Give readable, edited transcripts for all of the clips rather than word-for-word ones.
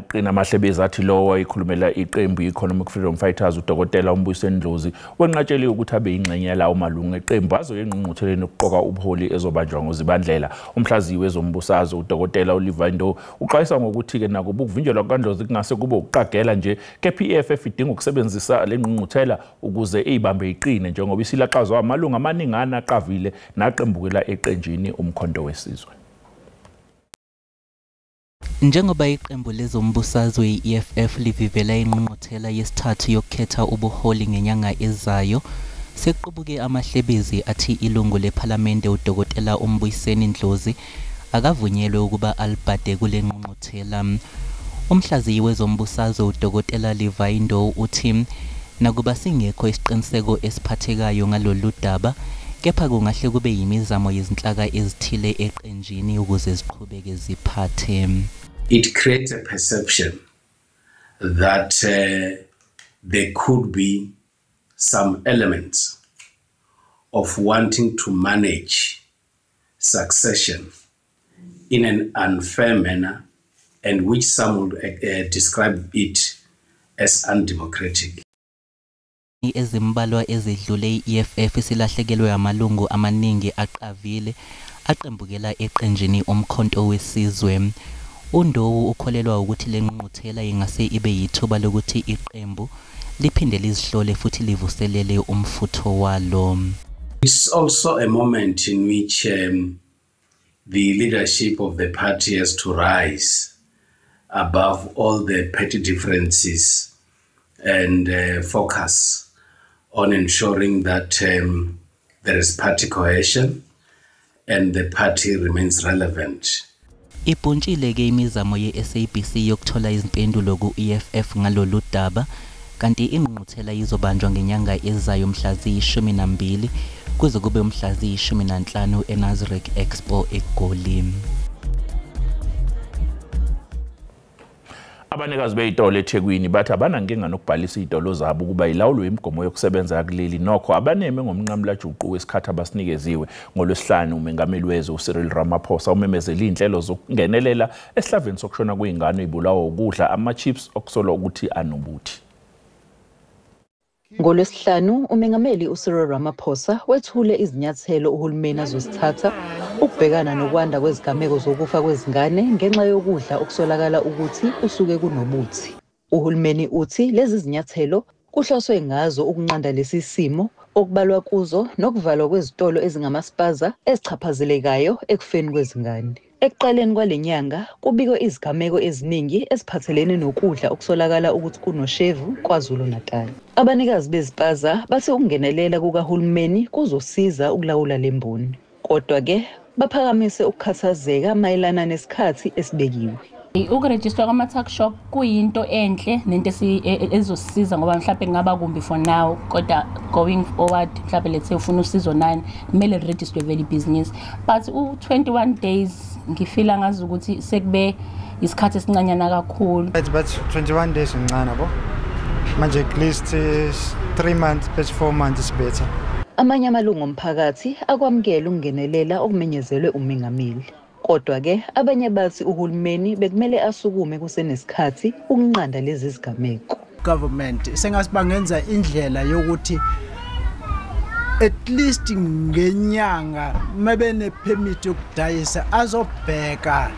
uqina Mahlebezi athi lo wayikhulumela iqembu Economic Freedom Fighters uDokotela uMbuyiseni Ndlozi wenqatshele ukuthi abe ingxenye yalawo malungu eqembu azoyengqungqutheleni ukuqoka ubuholi ezobanjwa ngoZibandlela. Umhlaziyi wezombusazwe uDokotela Oliver Ndo uxwayisa ngokuthi ke nakuba ukuvinjelwa kwaNdlozi kungase kube ukuqagela nje kepha iEFF idinga ukusebenzisa lengqungquthela ukuze izibambe iqine njengoba isilaxazwa amalungu amaningana aqavile naqembukela eqenjini umkhonto wesizwe. Njengoba iqembu lezombusazwe iEFF livivela ingqungquthela yesithathu yokukhetha ubuholi ngenyanga ezayo, sequbuke amahlebezi athi ilungu lePhalamende uDokotela uMbuyiseni Ndlozi akavunyelwe ukuba alibhade kule ngqungquthela. Umhlaziyi wezombusazwe uDokotela Livaindo uthi nakuba singekho isiqiniseko esiphathekayo ngalolu daba, kepha kungahle kube yimizamo yezinhlaka ezithile eqenjini ukuze ziqhubeke ziphathe. It creates a perception that there could be some elements of wanting to manage succession in an unfair manner, and which some would describe it as undemocratic. Ezimbalwa ezidlule iEFF silahlekelwe amalungu amaningi aqavile aqembukela eqenjini umkhonto wesizwe. uNdowu ukholelwa ukuthi lengqungquthela ingase ibe yithuba lokuthi iqembu liphinde lizihlole futhi livuselele umfutho walo. It's also a moment in which the leadership of the party has to rise above all the petty differences and focus on ensuring that there is party cohesion and the party remains relevant. Ipuntshile ke imizamo yeSABC yokuthola izimpendulo kuEFF ngalolu daba, kanti ingqungquthela izobanjwa ngenyanga ezayo mhla ziyi-12 kuze kube mhla ziyi-15 eNazareth Expo eGoli. Abanikazi beitolo eThekwini bathi abanankinga nokubhalisa izitolo zabo ukuba ilawulwe imigomo yokusebenza kuleli nokho abaneme ngomnqamla juqu wesikhathi abasinikeziwe ngoLwesihlanu uMengameli wezwe uCyril Ramaphosa umemezela inhlelo zokungenelela esihlaveni sokushona kweingane ibulawa ukudla ama-chips okusolwa ukuthi anobuthi. NgoLwesihlanu uMengameli uCyril Ramaphosa wethule izinyathelo uhulumeni azozithatha ukubhekana nokwanda kwezigameko zokufa kwezingane ngenxa yokudla okusolakala ukuthi usuke kunobuthi. Uhulumeni uthi lezi zinyathelo kuhloswe ngazo ukunqanda lesi simo okubalwa kuzo nokuvalwa kwezitolo ezingamaspaza ezichaphazelekayo ekufeni kwezingane. Ekuqaleni kwalenyanga kubikwe izigameko eziningi eziphathelene nokudla okusolakala ukuthi kunoshevu kwaZulu Natal. Abanikazi bezispaza bathi ukungenelela kukahulumeni kuzosiza ukulawula lemboni. Kodwa ke baphakamise ukukhathazeka mayelana nesikhathi esibekiwe. Ukurejistra kwama-tax shop kuyinto enhle nento ezosisiza ngoba mhlawumbe ngaba kumbi for now, kodwa going forward mhlawumbe let's say ufuna usizo nani kumele register vele business, but 21 days ngifila ngazi ukuthi sekube isikhathi esincanyana kakhulu. But 21 days uncane bo manje at least 3 months plus 4 months is better. Amanye amalungu omphakathi akwamukela ukungenelela okumenyezelwe uMengameli. Kodwa ke abanye bathi uhulumeni bekumele asukume kusenesikhathi ukunqanda lezi zigameko. Government sengasibangenza indlela yokuthi at least ngenyanga mabene permit yokudayisa azobheka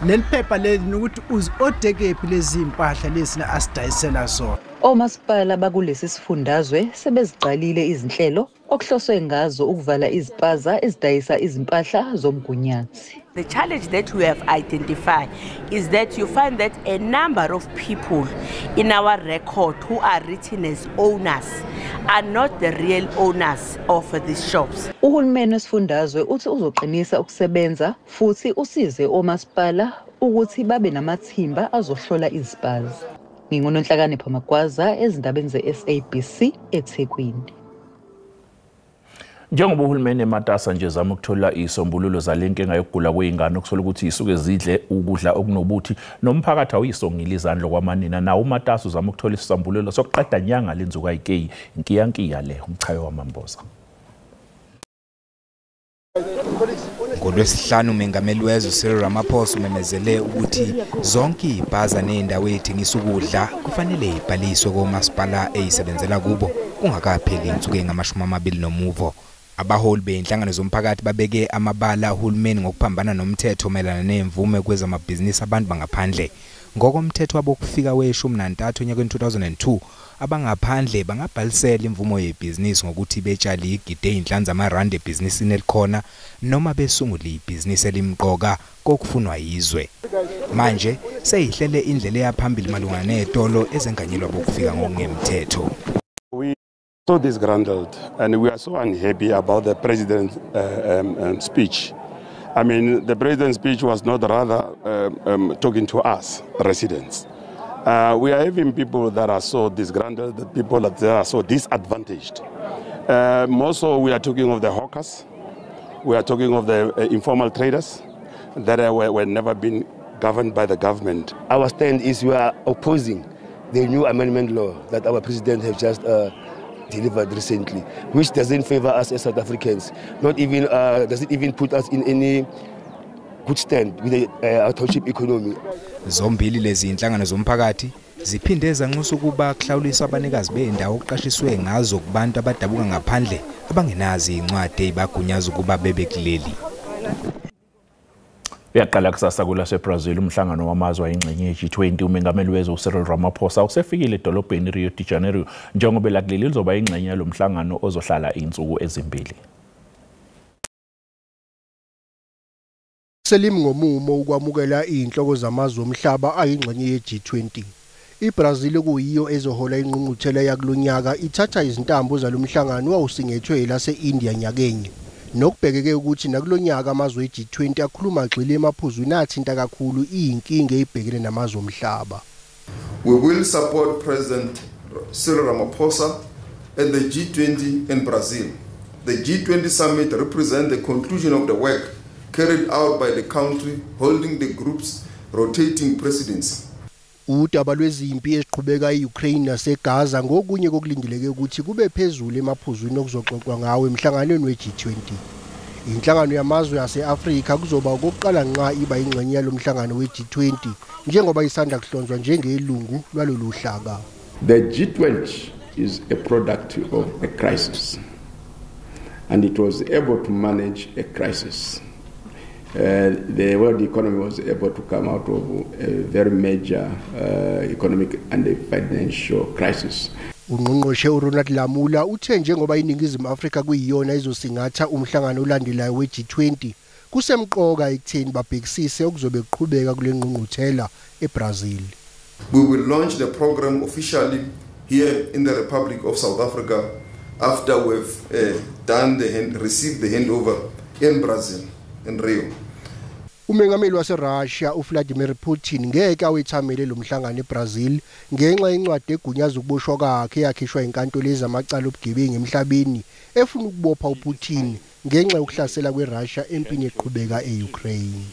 leli phepha leli ukuthi odekephi lezi impahla lesina asidayisela zona. Omasipala bakulesi sifundazwe sebeziqalile izinhlelo okuhloswe ngazo ukuvala iziphaza ezidayisa izimpahla zomgunyathi. The challenge that we have identified is that you find that a number of people in our record who are written as owners are not the real owners of these shops. Uhulumeni wesifundazwe uthi uzoqinisa ukusebenza futhi usize omasipala ukuthi babe namathimba azohlola iziphaza. NginguNonhlakanipho Magwaza ezindabeni zeSABC eThekwini. Njengoba uhulumeni ematasa nje zama ukuthola isombululo zalenkinga yokugula kweingane okusola ukuthi isuke zidle ukudla okunobuthi nomphakathi awuyisongile izandla kwamanina nawo umatasa uzama ukuthola isombululo sokuqeda nyanga lenzuka ayikeyi inkiyankiya le umchayo wamamboza. NgoLwesihlanu umengameli wezwe Cyril Ramaphosa umemezele ukuthi zonke ibhaza nendawo ethengisa ukudla kufanele ibhaliswe komasipala eyisebenzela kubo kungakapheli insuku engama-20. Abaholi beinhlangano zomphakathi babeke amabala uhulumeni ngokuphambana nomthetho melana nemvume kwezamabhizinisi abantu bangaphandle. Ngokomthetho wabo kufika we-13 onyakeni 2002 abangaphandle bangabhalisela imvumo yebhizinisi ngokuthi betshale igide ey'nhlanu zamarandi ebhizinisini elikhona noma besungule ibhizinisi elimqoka kokufunwa yizwe. Manje seyihlele indlela eyaphambili malungana nezitolo ezenganyelwa bokufika ngokungemthetho. We so disgruntled and we are so unhappy about the president's speech. I mean, the president's speech was not rather talking to us, residents. We are having people that are so disgruntled, the people that are so disadvantaged. More so, we are talking of the hawkers. We are talking of the informal traders that were never been governed by the government. Our stand is we are opposing the new amendment law that our president has just delivered recently, which doesn't favor us as South Africans. Not even doesn't even put us in any good stand with the township economy. Zombili lezi inhlangano zomphakathi ziphinde zanxusa ukuba kuhlawuliswa abanikazi bendawo okuqashiswe ngazo kubantu abadabuka ngaphandle abangenazi incwadi ebagunyaza ukuba bebe kuleli. Yaqala kusasa kulaseBrazil umhlangano wamazwe ayingxenye ye-G20 umengameli wezwe Cyril Ramaphosa usefikile edolobheni Rio de Janeiro njengoba lakuleli lizoba ingxenye yalomhlangano ozohlala insuku ezimbili. Selim ngomumo ukwamukela inhloko zamazwe omhlaba ayingxenye ye-G20. iBrazil kuyiyo ezohola ingqungquthela yakulonyaka ithatha izintambo zalomhlangano wawusingethwe lase-India nyakenye. Nokubhekeke ukuthi nakulonyaka amazwe e-G20 akhuluma gxile emaphuzwini athinta kakhulu iyinkinga ebhekene namazwe omhlaba. We will support President Cyril Ramaphosa at the G20 in Brazil. The G20 summit represents the conclusion of the work carried out by the country holding the group's rotating presidency. Udaba lwezimpi eziqhubeka eUkraine naseGaza ngokunye kokulindeleke ukuthi kube phezulu emaphuzwini okuzoxoxwa ngawo emhlanganweni we-G20. Inhlangano yamazwe yase-Afrika kuzoba okokuqala nqa iba ingxenye yalomhlangano we-G20 njengoba isanda kuhlonzwa njengelungu lwalolu hlaka. The G20 is a product of a crisis and it was able to manage a crisis. The world economy was able to come out of a very major economic and financial crisis. Ungqongqoshe uRonald Lamula uthe njengoba iningizimu Afrika kuyiyona izosingatha umhlangano olandelayo we-G20 kusemqoka ekutheni babhekisise okuzobe kuqhubeka kule ngqungquthela eBrazil. We will launch the program officially here in the Republic of South Africa after we've received the handover in Brazil, in Rio. Umengameli waseRussia uVladimir Putin ngeke awethamele lo mhlangano eBrazil ngenxa yencwadi egunyaza ukuboshwa kwakhe yakhishwa inkantolo yezamacala obugebengu emhlabeni efuna ukubopha uPutin ngenxa yokuhlasela kweRussia empini eqhubeka eUkraine.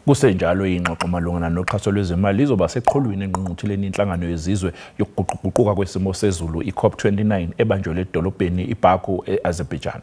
Kusenjalo ingxoxo malungana noxhaso lwezimali lizoba seqhulwini engqungqutheleni inhlangano yezizwe yokuguquguquka kwesimo sezulu iCOP29 ebanjwe edolobheni iBaku eAzerbaijan.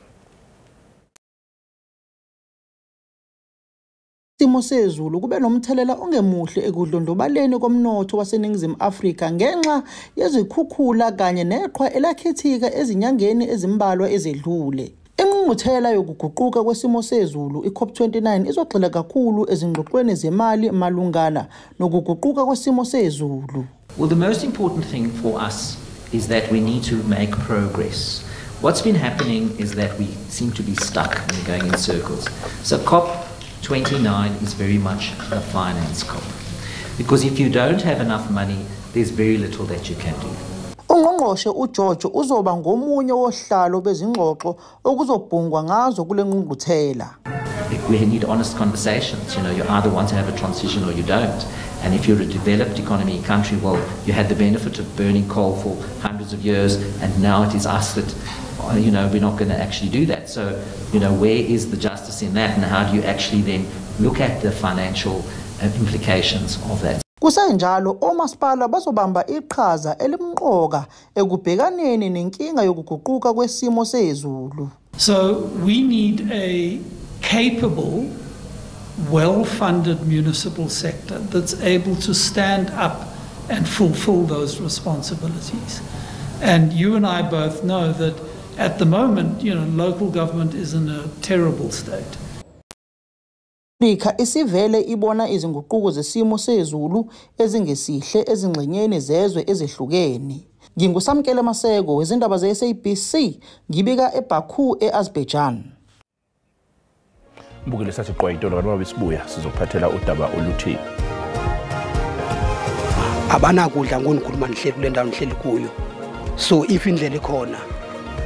Isimo sezulu kube nomthelela ongemuhle ekudlondlobaleni komnotho waseNingizimu Afrika ngenxa yezikhukhula kanye neqhwa elakhethika ezinyangeni ezimbalwa ezedlule. Ingqungquthela yokuguquka kwesimo sezulu iCOP29 izogxila kakhulu ezingxoxweni zemali malungana nokuguquka kwesimo sezulu. Well, the most important thing for us is that we need to make progress. What's been happening is that we seem to be stuck and going in circles. So COP29 is very much a finance COP. Because if you don't have enough money, there's very little that you can do. Ungqongqoshe uGeorge uzoba ngomunye wohlalo bezingxoxo okuzobhungwa ngazo kule ngqungquthela. We need honest conversations. You know, you either want to have a transition or you don't. And if you're a developed economy country, well, you had the benefit of burning coal for hundreds of years, and now it is us that, you know, we're not going to actually do that. So, you know, where is the justice in that, and how do you actually then look at the financial implications of that? Kusenjalo omasipala bazobamba iqhaza elimqoka ekubhekaneni nenkinga yokuguquka kwesimo sezulu. So we need a capable, well-funded municipal sector that's able to stand up and fulfill those responsibilities. And you and I both know that at the moment, local government is in a terrible state. Afrika isivele ibona izinguquko zesimo sezulu ezingesihle ezingxenyeni zezwe ezehlukene. Ngingusamkele Maseko wezindaba ze-SABC ngibika eBaku eAzerbaijan. Mbukile sathi qoyitolo kanti babesibuya sizophathela udaba oluthi abanakudla ngonikhuluma nihleli kule ndawo nihleli kuyo. So if indlela ikhona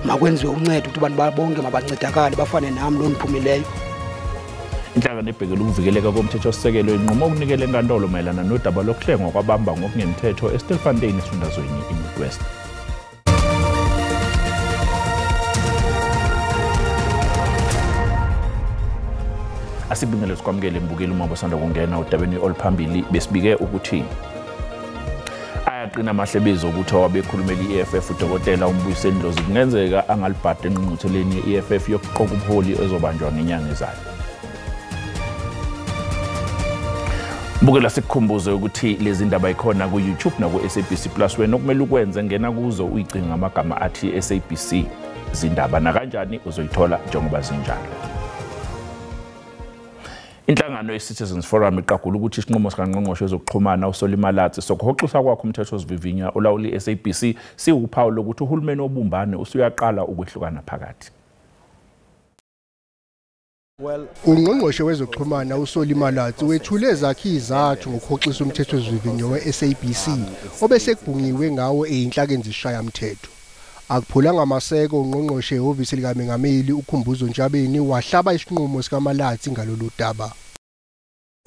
makwenziwe uncedo ukuthi abantu babonke mabancedakale bafane nami lo niphumileyo. Inhlangano ebhekele ukuvikeleka komthethosisekelo inqoma ukunikela enkantolo mayelana nodaba lokuhlengwa kwabamba ngokungemthetho eStilfontein esifundazweni iNorth West. Asibingele sikwamukele mbukeli uma basanda kungena udabeni oluphambili besibike ukuthi ayaqina amahlebezo ukuthi wabekhulumela iEFF uDokotela uMbuyiseni Ndlozi kungenzeka angalibhada engqungqutheleni yeEFF yokuqoka ubuholi ezobanjwa ngenyanga ezayo. Mbukela sikukhumbuze ukuthi lezi ndaba ikhona ku YouTube na ku SABC Plus wena okumele ukwenze ngena kuzo uyicinga amagama athi SABC zindaba na kanjani uzoyithola njengoba zinjalo. Inhlangano ye-Citizens Forum iqagula ukuthi isinqumo sikaNgqongqoshe wezokuxhumana uSolimalatsi sokuhoxisa kwakho umthethosivivinywa olawula i-SABC siwuphawu lokuthi uhulumeni obumbane usuyaqala ukwehlukana phakathi. Ungqongqoshe wezokuxhumana uSolimalatsi wethule zakhe izathu ngokuhoxisa umthethosivivinywa we-SABC obesekubhungiwe ngawo eyinhlakeni zishayamthetho. Akuphulanga Maseko ungqongqoshe ehhovisi likaMengameli uKhumbuzo Ntshabeni wahlaba isinqumo sikaMalatsi ngalolu daba.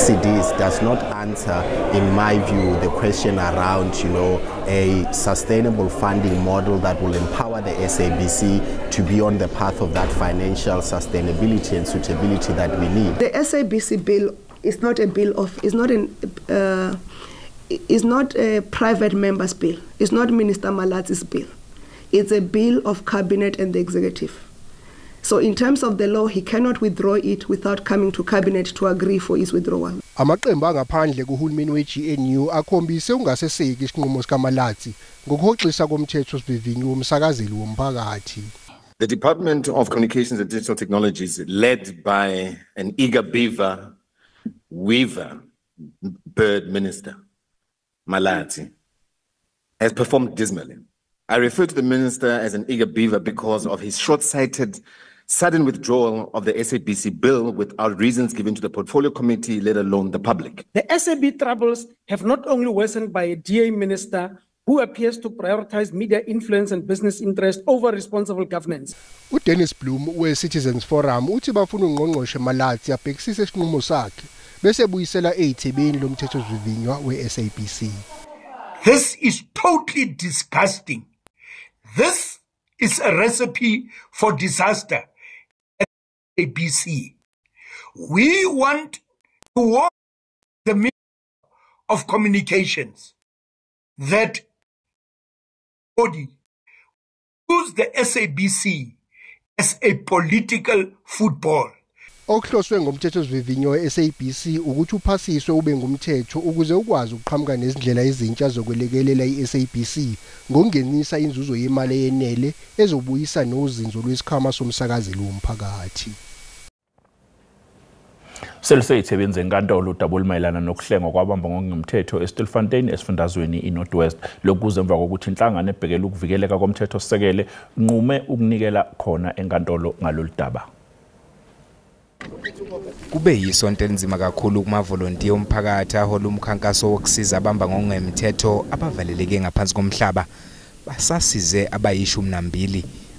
CDs does not answer, in my view, the question around, a sustainable funding model that will empower the SABC to be on the path of that financial sustainability and suitability that we need. The SABC bill is not a bill of, is not a private member's bill. It's not Minister Malatsi's bill. It's a bill of cabinet and the executive. So in terms of the law, he cannot withdraw it without coming to cabinet to agree for his withdrawal. Amaqembu angaphandle kuhulumeni we-GNU akhombise ungaseseki isinqumo sikaMalatsi ngokuhoxisa komthethosivivinywa womsakazeli womphakathi. The Department of Communications and Digital Technologies, led by an eager weaver bird minister, Malatsi, has performed dismally. I refer to the minister as an eager beaver because of his short-sighted, sudden withdrawal of the SABC bill without reasons given to the portfolio committee, let alone the public. The SAB troubles have not only worsened by a DA minister who appears to prioritize media influence and business interest over responsible governance. Dennis Bloom we-Citizens Forum uthi bafuna ungqongqoshe Malatsi abhekisise isinqumo sakhe bese buyisela eyithebeni lomthethosivivinywa we-SABC. This is totally disgusting. This is a recipe for disaster at SABC. We want to warn the Minister of Communications that body use the SABC as a political football. Okuhloswe ngomthethosivivinywa we-SABC ukuthi uphasiswe ube ngumthetho ukuze ukwazi ukuqhamuka nezindlela ezintsha zokwelekelela i-SABC ngokungenisa inzuzo yemali eyenele ezobuyisa nozinzo lwesikhwama somsakazeli womphakathi. Seluseyitsebenze enkantolo udaba olumayelana nokuhlengwa kwabamba ngokungemthetho eStilfontein esifundazweni iNorth West lokuze emva kokuthi inhlangano ebhekele ukuvikeleka komthethosisekelo inqume ukunikela khona enkantolo ngalolu daba. Kube yisonto enzima kakhulu kumavolontiya omphakathi ahola umkhankaso wokusiza abamba ngokungemthetho abavaleleke ngaphansi komhlaba basasize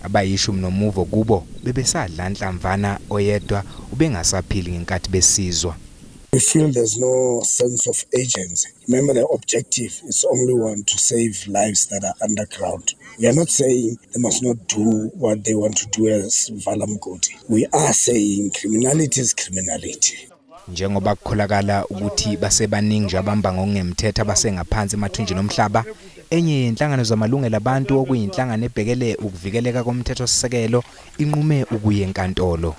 abayishumi nomuvo kubo bebesadla nhlamvana oyedwa ubengasaphili ngenkathi besizwa. We feel there's no sense of agency. Remember, the objective is only one, to save lives that are underground. We are not saying they must not do what they want to do as Valamgoti. We are saying criminality is criminality. Njengoba kukholakala ukuthi basebaningi abamba ngokungemthetho abasengaphansi emathunjini omhlaba, enye yenhlangano zamalungelo abantu okuyinhlangano ebhekele ukuvikeleka komthethosisekelo inqume ukuya enkantolo.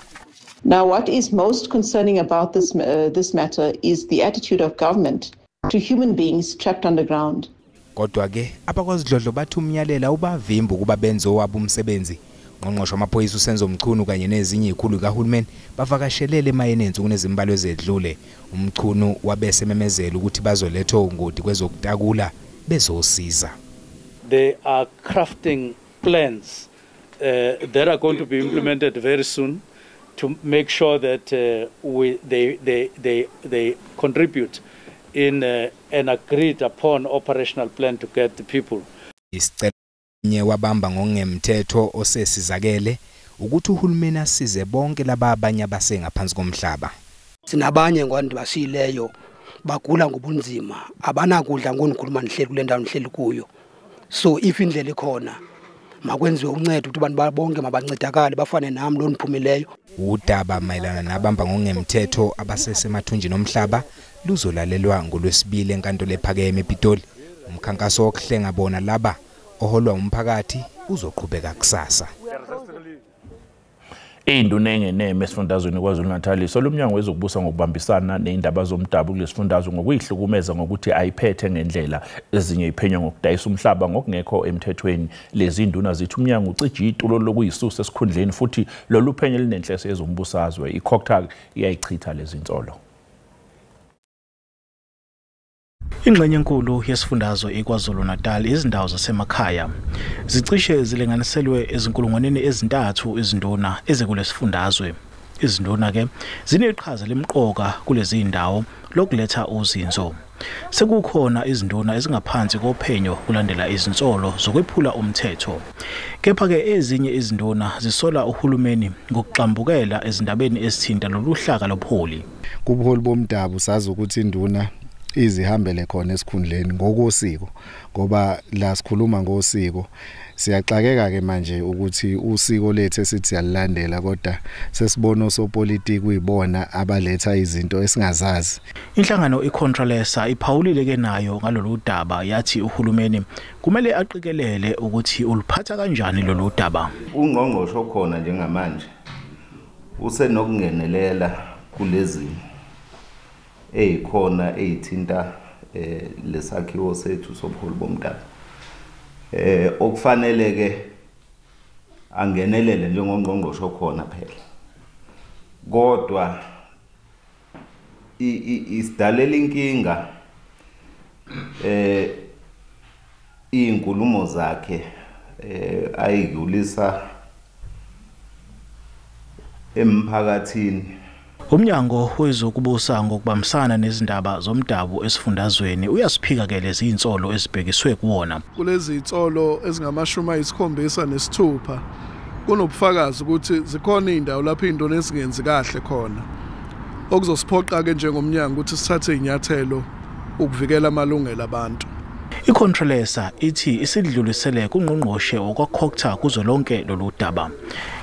Now, what is most concerning about this matter is the attitude of government to human beings trapped underground. Kodwa ke abakwazidlodlo bathi umnyalela ubavimba ukuba benze owabo umsebenzi. Ngqongqoshe wamaphoyisa uSenzo Mchunu kanye nezinye izikhulu kahulumeni bavakashelele emayeni ensuku ezimbalwa ezedlule. Umchunu wabese memezela ukuthi bazoletha ongodi kwezokutakula bezosiza. They are crafting plans that are going to be implemented very soon to make sure that they contribute in an agreed upon operational plan to get the people. Nye wabamba ngongemthetho osesizakele ukuthi uhulumeni asize bonke laba abanye abasengaphansi komhlaba. Sinabanye ngwandi basileyo bagula ngobunzima abanakudla ngonikhuluma nihleli kule ndawo nihleli kuyo. So if indlela ikhona makwenziwe uncedo ukuthi abantu bonke mabancedakale bafane nami lo niphumileyo. Udaba mayelana nabamba ngongemthetho abasesemathunjini omhlaba luzolalelwa ngolwesibili enkantolo ephakeme ePitoli. Umkhankaso wokuhlenga bona laba oholwa umphakathi uzoqhubeka kusasa. Induna engeneme esifundazweni KwaZulu-Natal solumnyango wezokubusa ngokubambisana neindaba zomdabu kulesifundazwe ngokuyihlukumeza ngokuthi ayiphethe ngendlela ezinye iphenywa ngokudayisa umhlaba ngokungekho emthethweni. Lezi induna zithi umnyango ucije itulo lokuyisusa esikhundleni futhi lolu phenyo linenhlese yezombusazwe. iCOGTA iyayichitha lezi insolo. Ingxenye enkulu yesifundazwe eKwaZulu-Natal izindawo zasemakhaya zicishe zilinganiselwe ezinkulungwaneni ezintathu izinduna ezikulesifundazwe. Izinduna ke zineqhaza lemqoka kulezi indawo lokuletha uzinzo. Sekukhona izinduna ezingaphansi kophenyo kulandela izinsolo zokwephula umthetho. Kepha ke ezinye izinduna zisola uhulumeni ngokuxambukela ezindabeni ezithinta loluhlaka lobuholi. Kubuholi bomdabu sazi ukuthi induna izihambele khona esikhundleni ngokosiko ngoba la sikhuluma ngosiko siyaxakeka ke manje ukuthi usiko lethu esithi yalilandela kodwa sesibona osopolitiki uyibona abaletha izinto esingazazi. Inhlangano iControlesa iphawulile ke nayo ngalolu daba yathi uhulumeni kumele aqikelele ukuthi uliphatha kanjani lolu daba. Ungqongqoshe okhona njengamanje usenokungenelela kulezi eyikhona eyithinta lesakhiwo sethu sobuholi bomdabu. Okufanele ke angenelele njengongqongqoshe okhona phela. Kodwa isidalela inkinga inkulumo zakhe ayidlulisa emphakathini. Umnyango wezokubusa ngokubambisana nezindaba zomdabu esifundazweni uyasiphika ke lezi insolo ezibhekiswe kuwona. Kulezi insolo ezingama-76 kunobufakazi ukuthi zikhona indawo lapho indona ezingenzi kahle khona. Okuzosiphoqa ke njengomnyango ukuthi sithathe inyathelo ukuvikela amalungelo abantu. iControlesa ithi isidlulisele kungqongqoshe okwaCOGTA kuzo lonke lolu daba.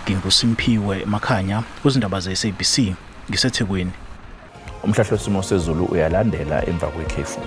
NginguSimphiwe Makhanya kuzindaba zeSABC. Ngisethekwini. Umhlahlo wesimo sezulu uyalandela emva kwekhefu.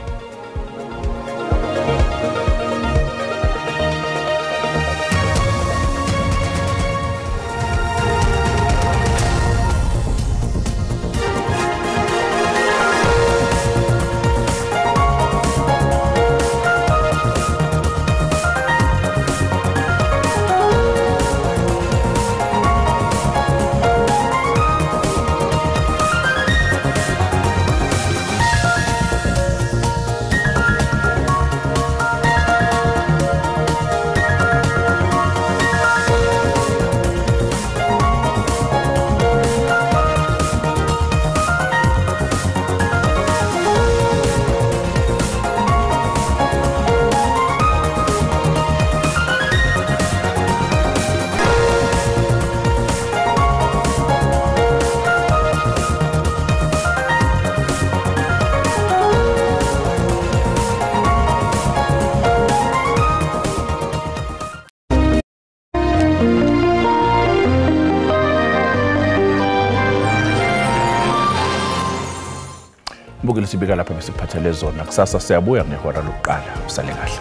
Mbukile sibika lapha bese kuphathele zona kusasa siyabuya ngehora lokuqala usale kahle.